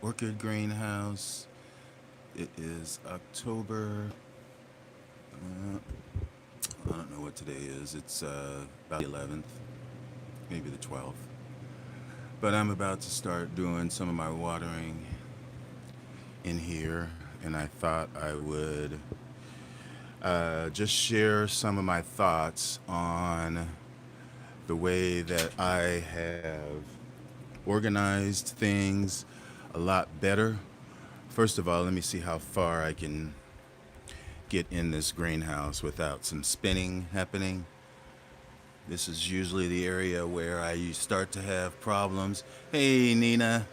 orchid greenhouse. It is October. I don't know what today is. It's about the 11th, maybe the 12th. But I'm about to start doing some of my watering in here, and I thought I would just share some of my thoughts on the way that I have organized things a lot better. First of all, let me see how far I can get in this greenhouse without some spinning happening. This is usually the area where I start to have problems. Hey, Nina.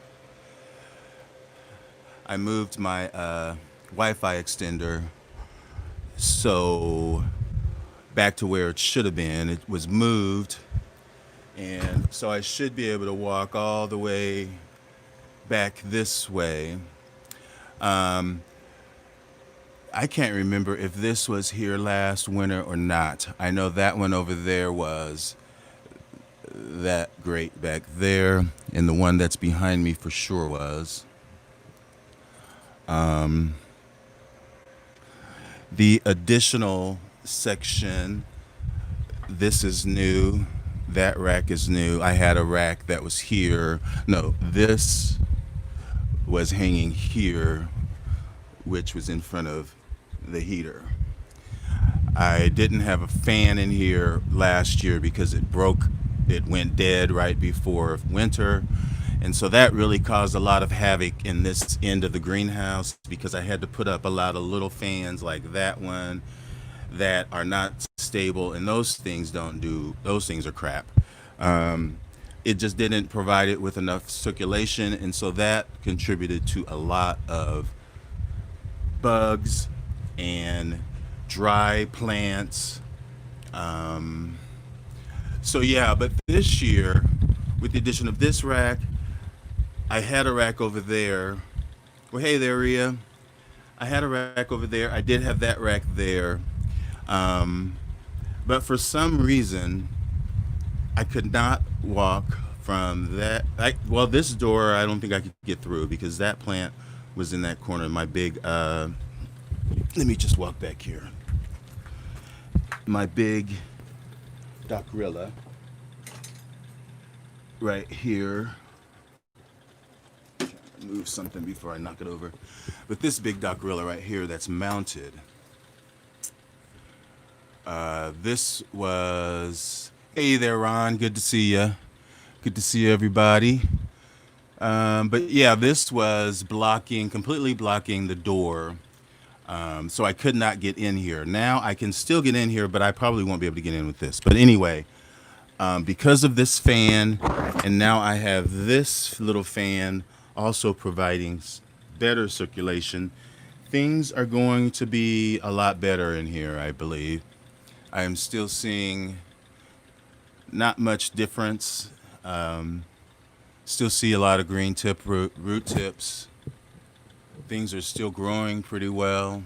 I moved my Wi-Fi extender so back to where it should have been. It was moved, and so I should be able to walk all the way back this way. Um, I can't remember if this was here last winter or not. I know that one over there was that great back there, and the one that's behind me for sure was. Um, the additional section, this is new. That rack is new. I had a rack that was here. No, this was hanging here, which was in front of the heater. I didn't have a fan in here last year because it broke. It went dead right before winter. And so that really caused a lot of havoc in this end of the greenhouse because I had to put up a lot of little fans like that one that are not stable, and those things are crap. Um, it just didn't provide it with enough circulation, and so that contributed to a lot of bugs and dry plants. Um, so yeah, but this year, with the addition of this rack, I had a rack over there. Well, hey there, Rhea. I had a rack over there. I did have that rack there. Um, but for some reason, I could not walk from that. Well, this door, I don't think I could get through because that plant was in that corner. My big, let me just walk back here. My big dockrilla right here. Move something before I knock it over. But this big dockrilla right here that's mounted. This was. Hey there, Ron. Good to see you. Good to see everybody. But yeah, this was completely blocking the door. So I could not get in here. Now I can still get in here, but I probably won't be able to get in with this. But anyway, because of this fan, and now I have this little fan also providing better circulation, things are going to be a lot better in here, I believe. I am still seeing not much difference. Um, Still see a lot of green tip root tips. Things are still growing pretty well.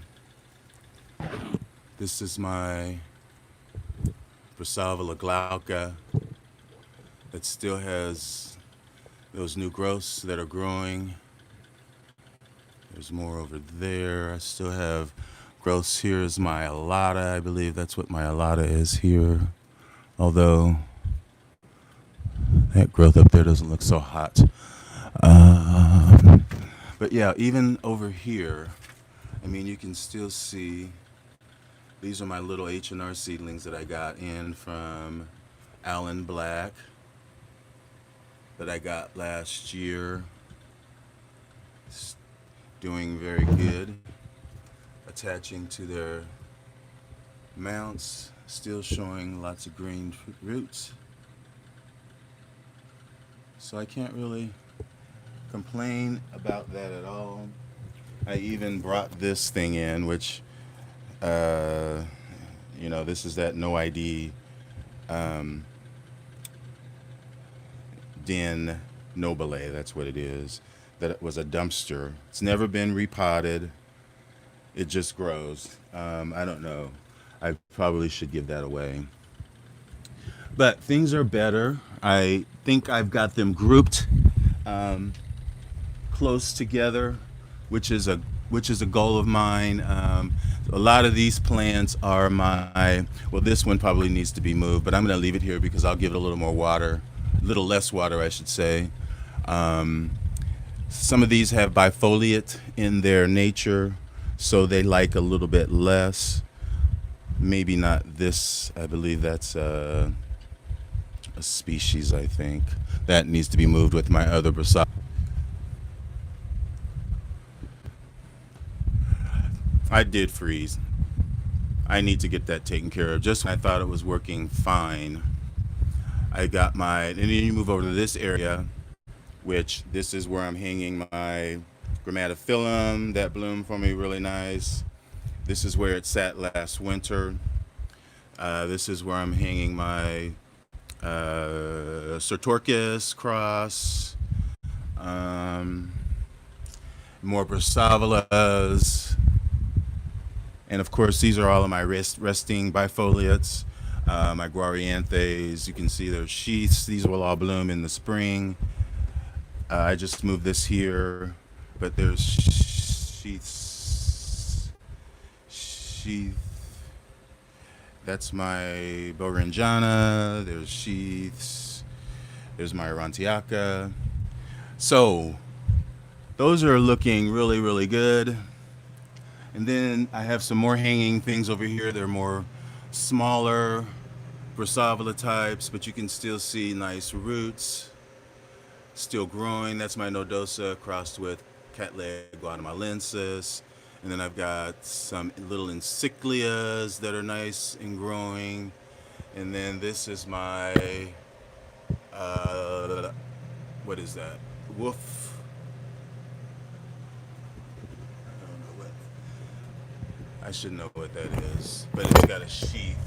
This is my Brassavola glauca that still has those new growths that are growing. There's more over there. I still have growths. Here is my alata. I believe that's what my alata is here. Although that growth up there doesn't look so hot. Um, but yeah, even over here, I mean, you can still see these are my little H&R seedlings that I got in from Alan Black that I got last year. It's doing very good, attaching to their mounts, still showing lots of green roots. So I can't really complain about that at all. I even brought this thing in, which, uh, this is that no ID um, Den Nobile. That's what it is. That it was a dumpster. It's never been repotted. It just grows. I don't know. I probably should give that away. But things are better. I think I've got them grouped. Um, close together, which is a which is a goal of mine. A lot of these plants are my, well, this one probably needs to be moved, but I'm going to leave it here because I'll give it a little more water, a little less water, I should say. Um, some of these have bifoliate in their nature, so they like a little bit less. Maybe not this. I believe that's a species, I think. That needs to be moved with my other Brasile. I did freeze. I need to get that taken care of. Just when I thought it was working fine, I got my, and then you move over to this area, which this is where I'm hanging my grammatophyllum that bloomed for me really nice. This is where it sat last winter. This is where I'm hanging my Sertorchis cross, um, more Brassavolas, and of course these are all of my resting bifoliates. My Guarianthes, you can see their sheaths. These will all bloom in the spring. I just moved this here, but there's sheath. That's my Baurinjana. There's sheaths. There's my Arantiaca. So those are looking really, really good. And then I have some more hanging things over here. They're more smaller Brassavola types, but you can still see nice roots still growing. That's my Nodosa crossed with Cattleya guatemalensis. And then I've got some little encyclias that are nice and growing. And then this is my, what is that? Wolf. I don't know what, I should know what that is. But it's got a sheath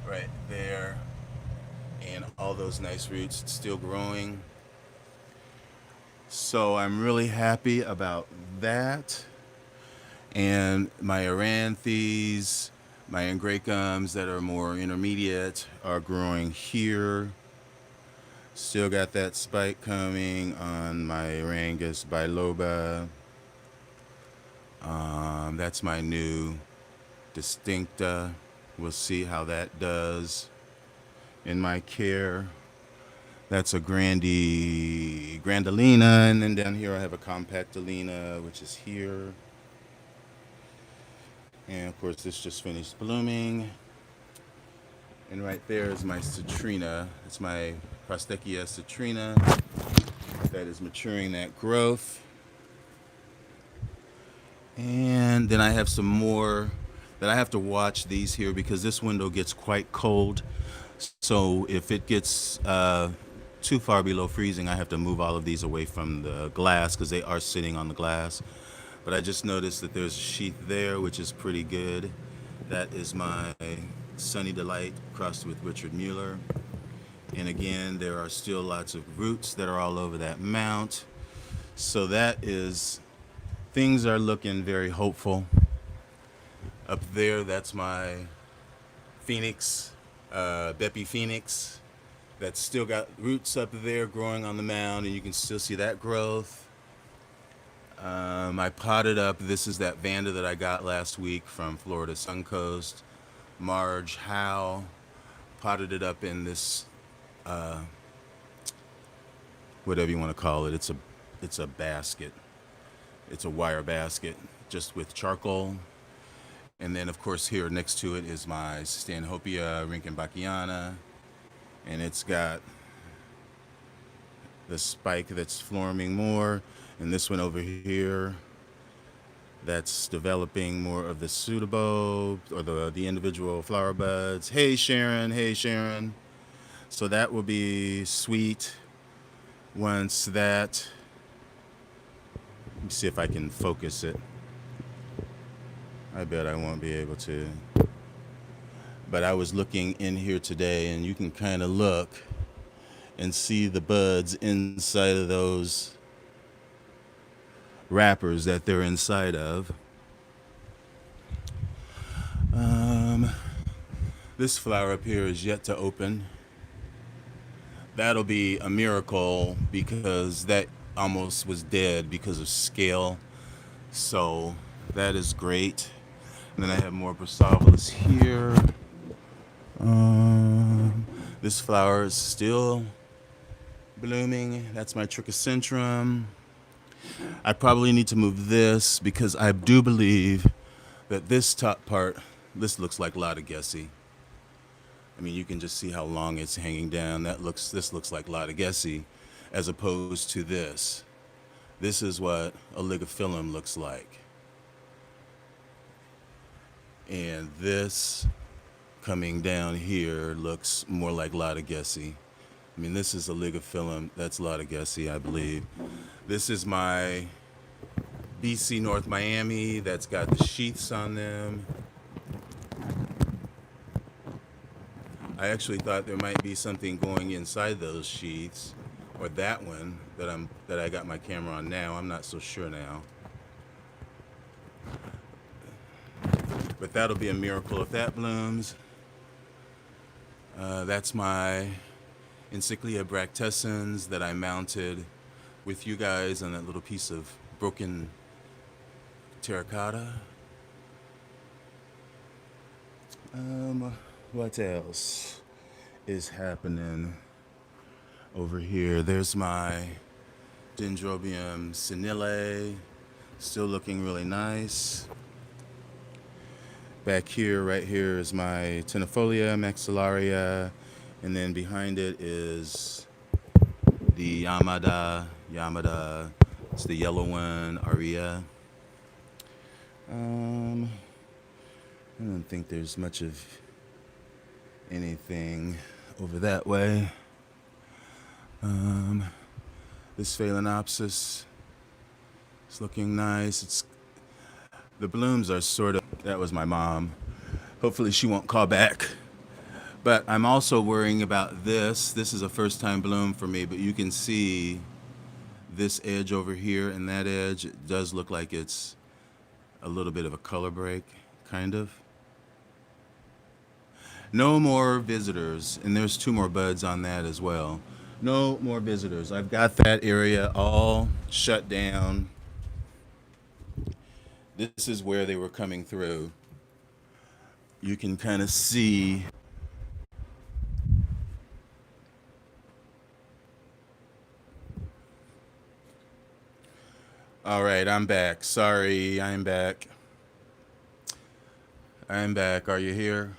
right there. And all those nice roots. It's still growing. So I'm really happy about that. And my Aranthes, my Angraecums that are more intermediate are growing here. Still got that spike coming on my Arangus biloba. That's my new Distincta. We'll see how that does in my care. That's a Grandalina, and then down here I have a Compactalina, which is here. And of course this just finished blooming. And right there is my citrina. It's my Prostechia citrina that is maturing that growth. And then I have some more that I have to watch these here because this window gets quite cold. So if it gets too far below freezing, I have to move all of these away from the glass because they are sitting on the glass. But I just noticed that there's a sheath there, which is pretty good. That is my Sunny Delight crossed with Richard Mueller. And again, there are still lots of roots that are all over that mount. So that is, things are looking very hopeful. Up there, that's my Phoenix, Bepi Phoenix. That's still got roots up there growing on the mound, and you can still see that growth. I potted up, this is that Vanda that I got last week from Florida Suncoast. Marge Howe potted it up in this, whatever you want to call it. It's a basket. It's a wire basket just with charcoal. And then of course here next to it is my Stanhopea Rinkenbackiana. And it's got the spike that's forming more. And this one over here, that's developing more of the pseudobobe or the individual flower buds. Hey Sharon, hey Sharon. So that will be sweet once that, let me see if I can focus it. I bet I won't be able to. But I was looking in here today and you can kind of look and see the buds inside of those wrappers that they're inside of. This flower up here is yet to open. That'll be a miracle because that almost was dead because of scale. So that is great. And then I have more Brassavolis here. Um, this flower is still blooming. That's my Trichocentrum. I probably need to move this because I do believe that this top part, this looks like Lodogessi. I mean, you can just see how long it's hanging down. This looks like Lodogessi as opposed to this. This is what oligophyllum looks like. And this coming down here looks more like Lodogessi. I mean, this is oligophyllum. That's Lodogessi, I believe. This is my BC North Miami that's got the sheaths on them. I actually thought there might be something going inside those sheaths, or that one that I got my camera on now. I'm not so sure now. But that'll be a miracle if that blooms. That's my Encyclia bractescens that I mounted with you guys on that little piece of broken terracotta. What else is happening over here? There's my Dendrobium senile, still looking really nice. Back here, right here, is my Tenifolia maxillaria, and then behind it is the Yamada. It's the yellow one, Aria. I don't think there's much of anything over that way. This Phalaenopsis is looking nice. The blooms are sort of, that was my mom. Hopefully she won't call back. But I'm also worrying about this. This is a first time bloom for me, but you can see this edge over here and that edge. It does look like it's a little bit of a color break, kind of. No more visitors, and there's 2 more buds on that as well. No more visitors. I've got that area all shut down. This is where they were coming through. You can kind of see. All right, I'm back. Sorry, I'm back. I'm back. Are you here?